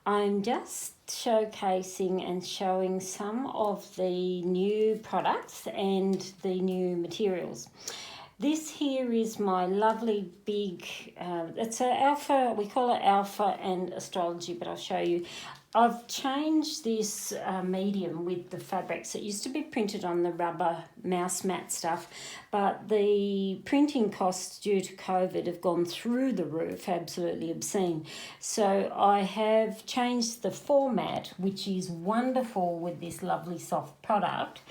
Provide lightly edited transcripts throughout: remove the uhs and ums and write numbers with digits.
I'm just showcasing and showing some of the new products and the new materials. This here is my lovely big, it's an alpha, we call it alpha and astrology, but I'll show you. I've changed this medium with the fabrics. It used to be printed on the rubber mouse mat stuff, but the printing costs due to COVID have gone through the roof, absolutely obscene. So I have changed the format, which is wonderful with this lovely soft product.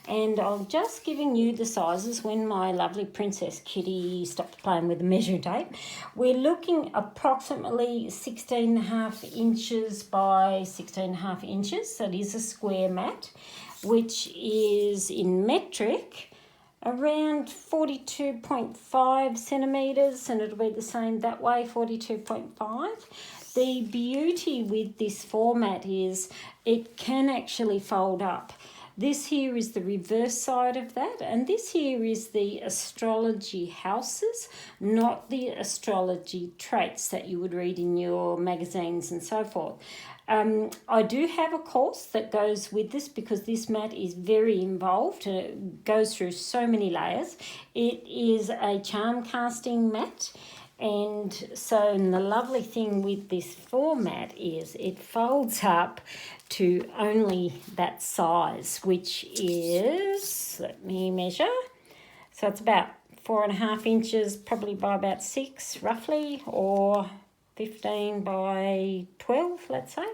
And I'm just giving you the sizes when my lovely Princess Kitty stopped playing with the measuring tape. We're looking approximately 16.5 inches by 16.5 inches. So it is a square mat, which is in metric around 42.5 centimetres, and it'll be the same that way, 42.5. The beauty with this format is it can actually fold up. This here is the reverse side of that, and this here is the astrology houses, not the astrology traits that you would read in your magazines and so forth. I do have a course that goes with this because this mat is very involved and it goes through so many layers. It is a charm casting mat. And so the lovely thing with this format is it folds up to only that size, which is, let me measure. So it's about 4.5 inches, probably by about 6 roughly, or 15 by 12, let's say.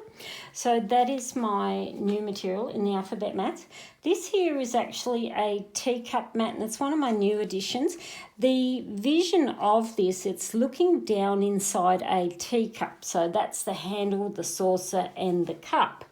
So that is my new material in the alphabet mats. This here is actually a teacup mat, and it's one of my new additions. The vision of this, it's looking down inside a teacup. So that's the handle, the saucer, and the cup.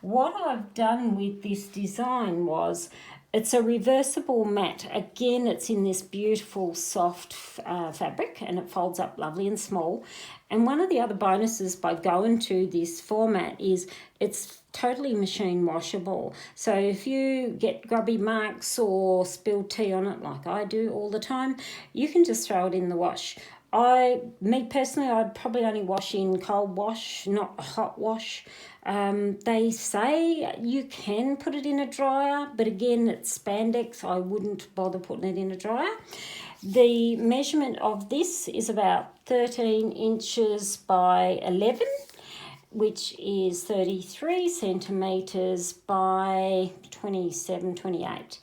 What I've done with this design was, it's a reversible mat. Again, it's in this beautiful soft fabric, and it folds up lovely and small. And one of the other bonuses by going to this format is it's totally machine washable. So if you get grubby marks or spilled tea on it like I do all the time, you can just throw it in the wash. Me personally, I'd probably only wash in cold wash, not hot wash. They say you can put it in a dryer, but again, it's spandex. I wouldn't bother putting it in a dryer. The measurement of this is about 13 inches by 11, which is 33 centimetres by 27, 28.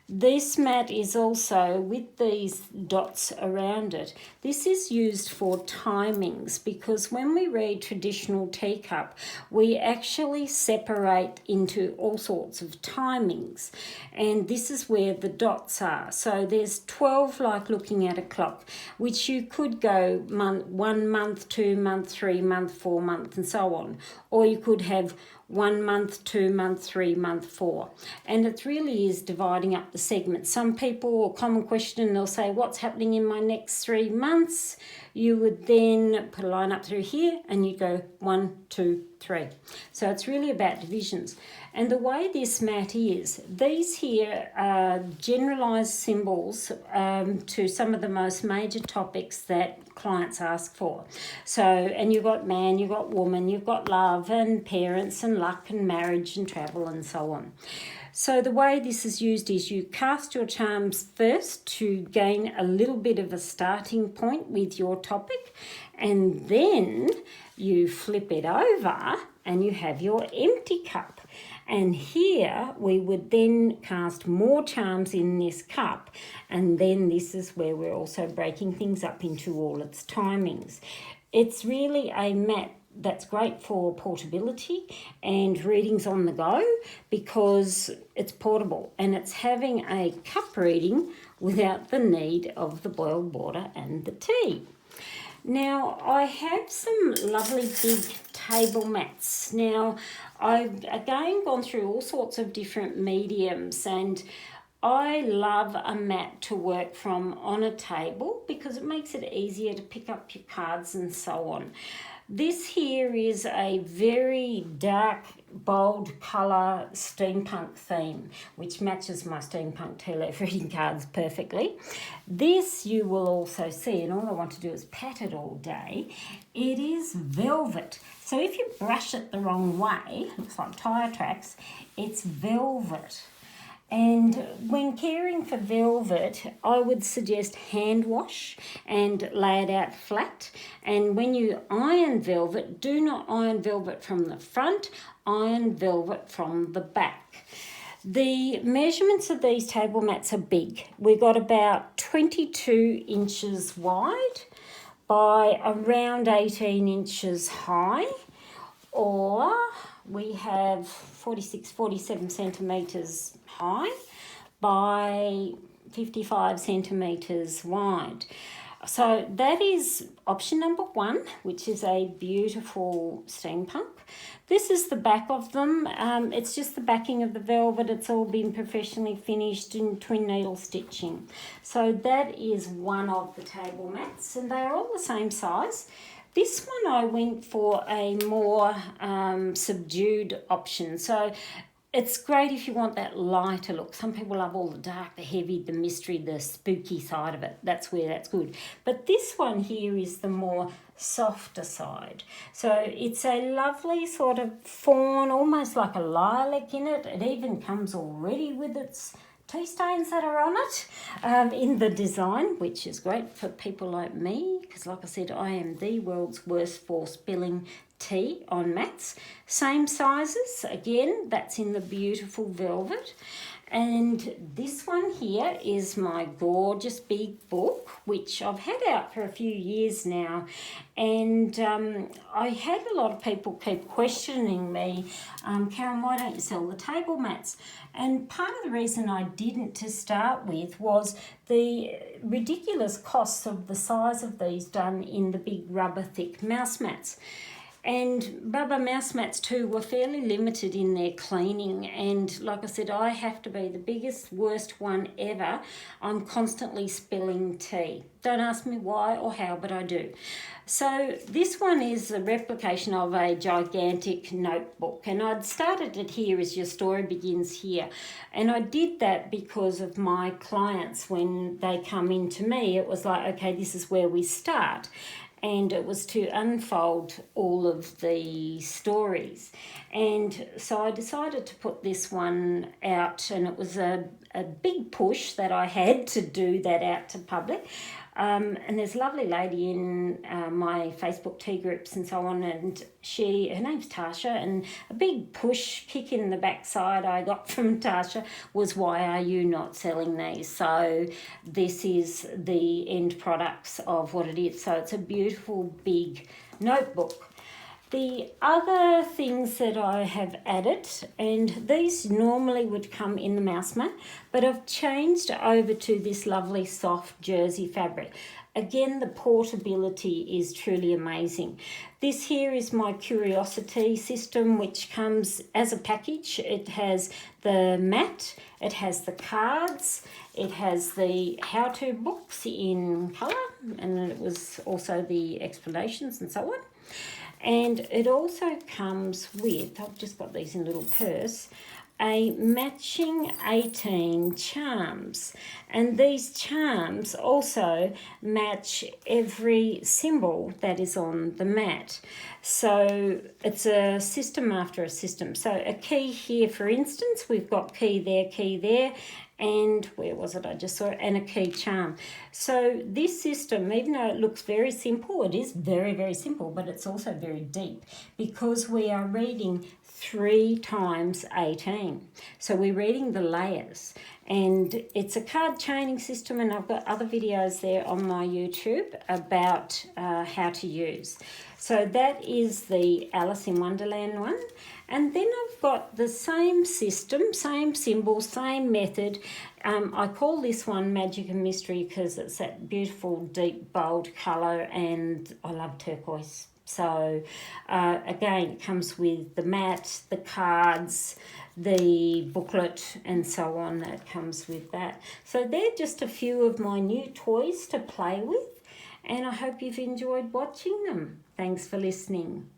This mat is also with these dots around it. This is used for timings because when we read traditional teacup, we actually separate into all sorts of timings. And this is where the dots are. So there's 12 like looking at a clock, which you could go 1 month, 2 month, 3 month, 4 month, and so on. Or you could have 1 month, 2 month, 3 month, 4. And it really is dividing up the segments. Some people, a common question, they'll say, what's happening in my next 3 months? You would then put a line up through here and you go 1, 2, 3. So it's really about divisions. And the way this mat is, these here are generalised symbols to some of the most major topics that clients ask for. So, and you've got man, you've got woman, you've got love and parents and luck and marriage and travel and so on. So the way this is used is you cast your charms first to gain a little bit of a starting point with your topic, and then you flip it over and you have your empty cup. And here we would then cast more charms in this cup, and then this is where we're also breaking things up into all its timings. It's really a mat that's great for portability and readings on the go because it's portable and it's having a cup reading without the need of the boiled water and the tea. Now, I have some lovely big table mats. Now, I've again gone through all sorts of different mediums, and I love a mat to work from on a table book because it makes it easier to pick up your cards and so on. This here is a very dark, bold colour steampunk theme, which matches my steampunk tea leaf reading cards perfectly. This you will also see, and all I want to do is pat it all day. It is velvet. So if you brush it the wrong way, looks like tyre tracks, it's velvet. And when caring for velvet, I would suggest hand wash and lay it out flat. And when you iron velvet, do not iron velvet from the front, iron velvet from the back. The measurements of these table mats are big. We've got about 22 inches wide by around 18 inches high, or we have 47 centimetres high by 55 centimetres wide. So that is option number 1, which is a beautiful steampunk. This is the back of them. It's just the backing of the velvet. It's all been professionally finished in twin needle stitching. So that is one of the table mats, and they're all the same size. This one I went for a more subdued option. So it's great if you want that lighter look. Some people love all the dark, the heavy, the mystery, the spooky side of it. That's where that's good. But this one here is the more softer side. So it's a lovely sort of fawn, almost like a lilac in it. It even comes already with its tea stains that are on it in the design, which is great for people like me, because like I said, I am the world's worst for spilling tea on mats. Same sizes, again, that's in the beautiful velvet. And this one here is my gorgeous big book, which I've had out for a few years now. And I had a lot of people keep questioning me, Karen, why don't you sell the table mats? And part of the reason I didn't to start with was the ridiculous costs of the size of these done in the big rubber thick mouse mats. And rubber mouse mats too were fairly limited in their cleaning, and like I said, I have to be the biggest, worst one ever. I'm constantly spilling tea. Don't ask me why or how, but I do. So this one is a replication of a gigantic notebook, and I'd started it here as your story begins here. And I did that because of my clients. When they come into me, it was like, okay, this is where we start. And it was to unfold all of the stories. And so I decided to put this one out, and it was a big push that I had to do that out to public. And there's a lovely lady in my Facebook tea groups and so on, and her name's Tasha, and a big push kick in the backside I got from Tasha was, why are you not selling these? So this is the end products of what it is. So it's a beautiful big notebook. The other things that I have added, and these normally would come in the mouse mat, but I've changed over to this lovely soft jersey fabric. Again, the portability is truly amazing. This here is my curiosity system, which comes as a package. It has the mat, it has the cards, it has the how-to books in colour, and then it was also the explanations and so on. And it also comes with, I've just got these in a little purse, a matching 18 charms. And these charms also match every symbol that is on the mat. So it's a system after a system. So a key here, for instance, we've got key there, and where was it? I just saw it, and a key charm. So this system, even though it looks very simple, it is very, very simple, but it's also very deep because we are reading 3 times 18. So we're reading the layers, and it's a card chaining system, and I've got other videos there on my YouTube about how to use. So that is the Alice in Wonderland one. And then I've got the same system, same symbols, same method. I call this one Magic and Mystery because it's that beautiful, deep, bold colour, and I love turquoise So again, it comes with the mat, the cards, the booklet and so on that comes with that. So they're just a few of my new toys to play with, and I hope you've enjoyed watching them. Thanks for listening.